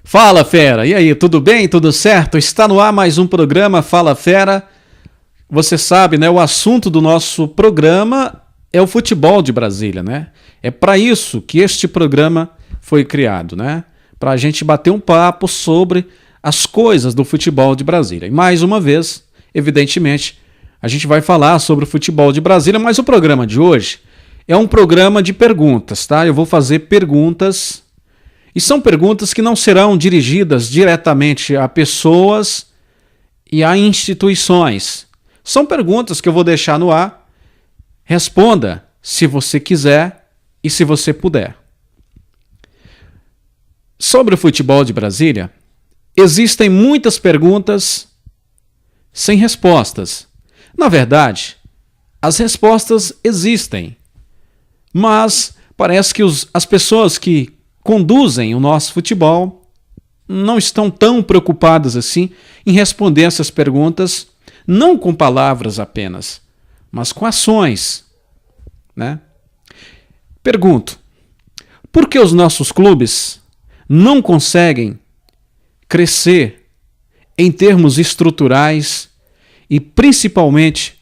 Fala, fera! E aí, tudo bem? Tudo certo? Está no ar mais um programa Fala, Fera. Você sabe, né? O assunto do nosso programa é o futebol de Brasília, né? É para isso que este programa foi criado, né? Para a gente bater um papo sobre as coisas do futebol de Brasília. E mais uma vez, evidentemente, a gente vai falar sobre o futebol de Brasília, mas o programa de hoje é um programa de perguntas, tá? Eu vou fazer perguntas. E são perguntas que não serão dirigidas diretamente a pessoas e a instituições. São perguntas que eu vou deixar no ar. Responda se você quiser e se você puder. Sobre o futebol de Brasília, existem muitas perguntas sem respostas. Na verdade, as respostas existem, mas parece que as pessoas que conduzem o nosso futebol não estão tão preocupadas assim em responder essas perguntas, não com palavras apenas, mas com ações, né? Pergunto, por que os nossos clubes não conseguem crescer em termos estruturais e principalmente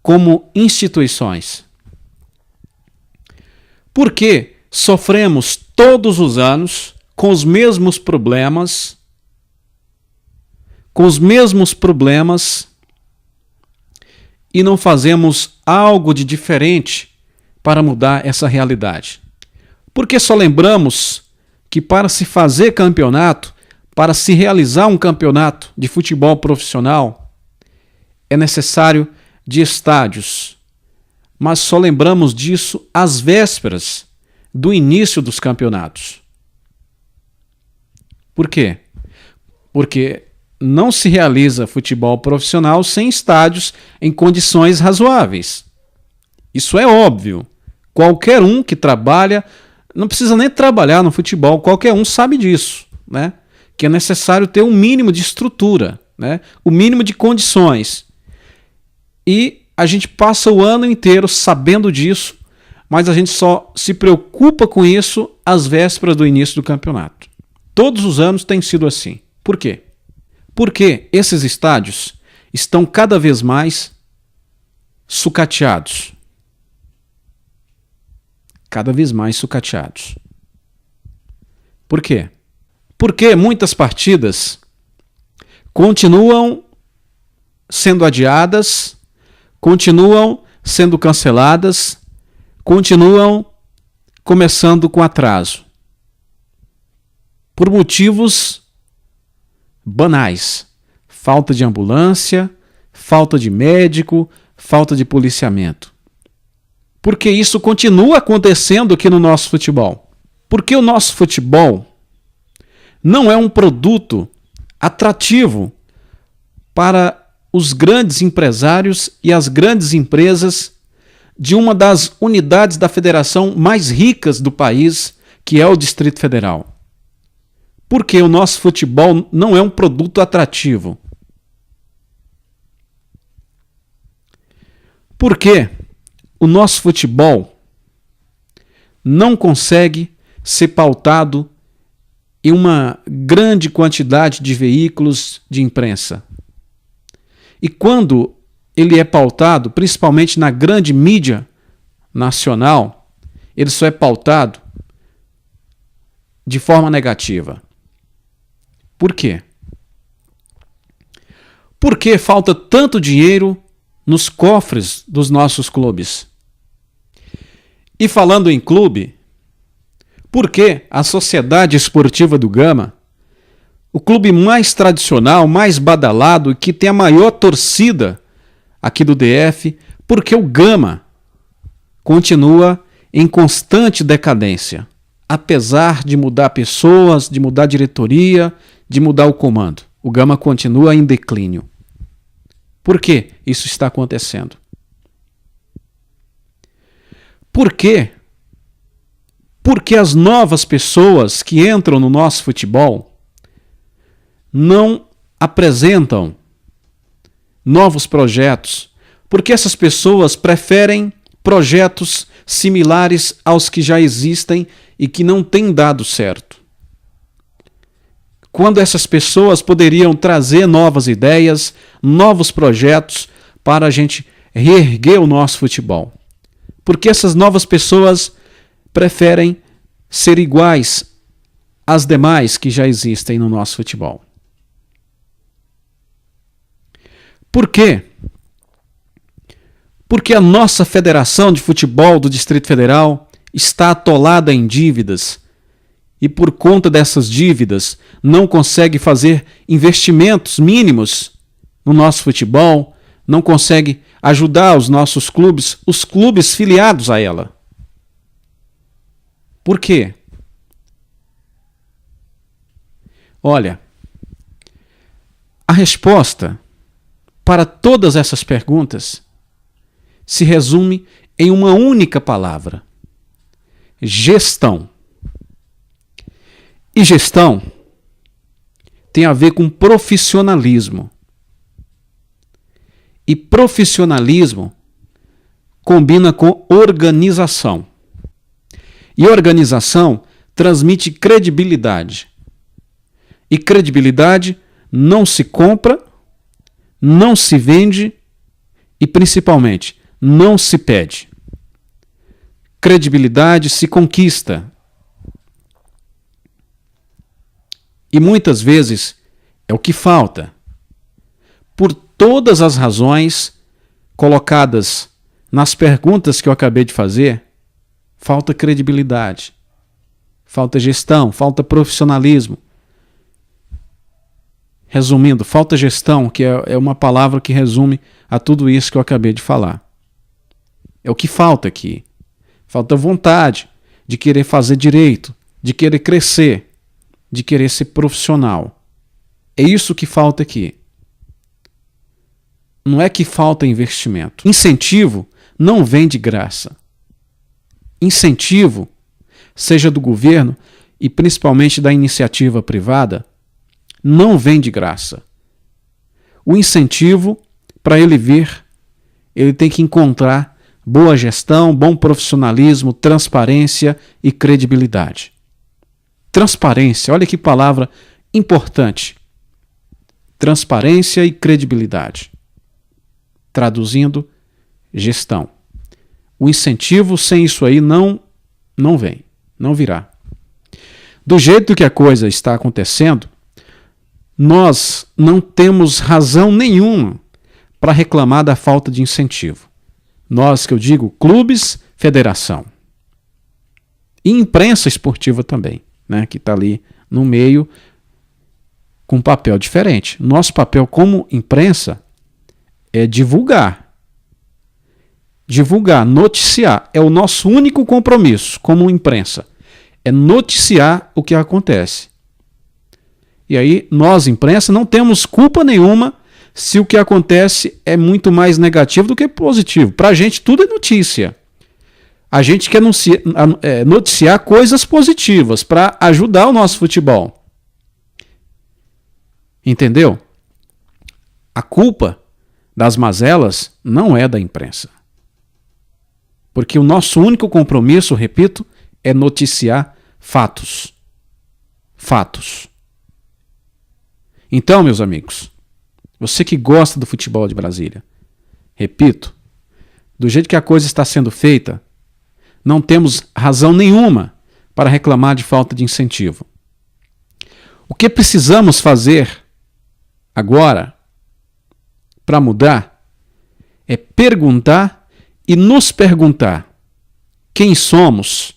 como instituições? Por que sofremos todos os anos com os mesmos problemas, e não fazemos algo de diferente para mudar essa realidade? Porque só lembramos que para se fazer campeonato, para se realizar um campeonato de futebol profissional, é necessário de estádios, mas só lembramos disso às vésperas do início dos campeonatos. Por quê? Porque não se realiza futebol profissional sem estádios em condições razoáveis. Isso é óbvio. Qualquer um que trabalha, não precisa nem trabalhar no futebol, qualquer um sabe disso, né? Que é necessário ter um mínimo de estrutura, né? O mínimo de condições. E a gente passa o ano inteiro sabendo disso, mas a gente só se preocupa com isso às vésperas do início do campeonato. Todos os anos tem sido assim. Por quê? Porque esses estádios estão cada vez mais sucateados. Cada vez mais sucateados. Por quê? Porque muitas partidas continuam sendo adiadas, continuam sendo canceladas, continuam começando com atraso. Por motivos banais. Falta de ambulância, falta de médico, falta de policiamento. Porque isso continua acontecendo aqui no nosso futebol. Porque o nosso futebol não é um produto atrativo para os grandes empresários e as grandes empresas de uma das unidades da federação mais ricas do país, que é o Distrito Federal. Porque o nosso futebol não é um produto atrativo. Porque o nosso futebol não consegue ser pautado em uma grande quantidade de veículos de imprensa. E quando ele é pautado, principalmente na grande mídia nacional, ele só é pautado de forma negativa. Por quê? Por que falta tanto dinheiro nos cofres dos nossos clubes? E falando em clube, por que a Sociedade Esportiva do Gama, o clube mais tradicional, mais badalado e que tem a maior torcida aqui do DF, porque o Gama continua em constante decadência, apesar de mudar pessoas, de mudar diretoria, de mudar o comando. O Gama continua em declínio. Por que isso está acontecendo? Por quê? Porque as novas pessoas que entram no nosso futebol não apresentam novos projetos, porque essas pessoas preferem projetos similares aos que já existem e que não têm dado certo. quando essas pessoas poderiam trazer novas ideias, novos projetos para a gente reerguer o nosso futebol. Porque essas novas pessoas preferem ser iguais às demais que já existem no nosso futebol. Por quê? Porque a nossa Federação de Futebol do Distrito Federal está atolada em dívidas e por conta dessas dívidas não consegue fazer investimentos mínimos no nosso futebol, não consegue ajudar os nossos clubes, os clubes filiados a ela. Por quê? Olha, a resposta para todas essas perguntas se resume em uma única palavra: gestão. E gestão tem a ver com profissionalismo. E profissionalismo combina com organização. E organização transmite credibilidade. E credibilidade não se compra, não se vende e, principalmente, não se pede. Credibilidade se conquista. E muitas vezes é o que falta. Por todas as razões colocadas nas perguntas que eu acabei de fazer, falta credibilidade, falta gestão, falta profissionalismo. Resumindo, falta gestão, que é uma palavra que resume a tudo isso que eu acabei de falar. É o que falta aqui. Falta vontade de querer fazer direito, de querer crescer, de querer ser profissional. É isso que falta aqui. Não é que falta investimento. Incentivo não vem de graça. Incentivo, seja do governo e principalmente da iniciativa privada, não vem de graça. O incentivo, para ele vir, ele tem que encontrar boa gestão, bom profissionalismo, transparência e credibilidade. Transparência, olha que palavra importante. Transparência e credibilidade. Traduzindo, gestão. O incentivo sem isso aí não vem, não virá. Do jeito que a coisa está acontecendo, nós não temos razão nenhuma para reclamar da falta de incentivo. Nós, que eu digo, clubes, federação. E imprensa esportiva também, né, que está ali no meio com um papel diferente. Nosso papel como imprensa é divulgar. Divulgar, noticiar. É o nosso único compromisso como imprensa. É noticiar o que acontece. E aí, nós, imprensa, não temos culpa nenhuma se o que acontece é muito mais negativo do que positivo. Para a gente, tudo é notícia. A gente quer noticiar coisas positivas para ajudar o nosso futebol. Entendeu? A culpa das mazelas não é da imprensa. Porque o nosso único compromisso, repito, é noticiar fatos. Fatos. Então, meus amigos, você que gosta do futebol de Brasília, repito, do jeito que a coisa está sendo feita, não temos razão nenhuma para reclamar de falta de incentivo. O que precisamos fazer agora para mudar é perguntar e nos perguntar quem somos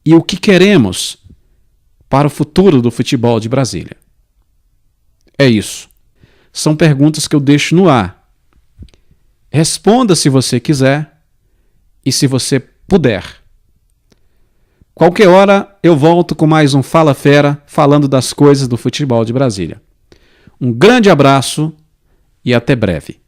e o que queremos para o futuro do futebol de Brasília. É isso. São perguntas que eu deixo no ar. Responda se você quiser e se você puder. Qualquer hora eu volto com mais um Fala Fera falando das coisas do futebol de Brasília. Um grande abraço e até breve.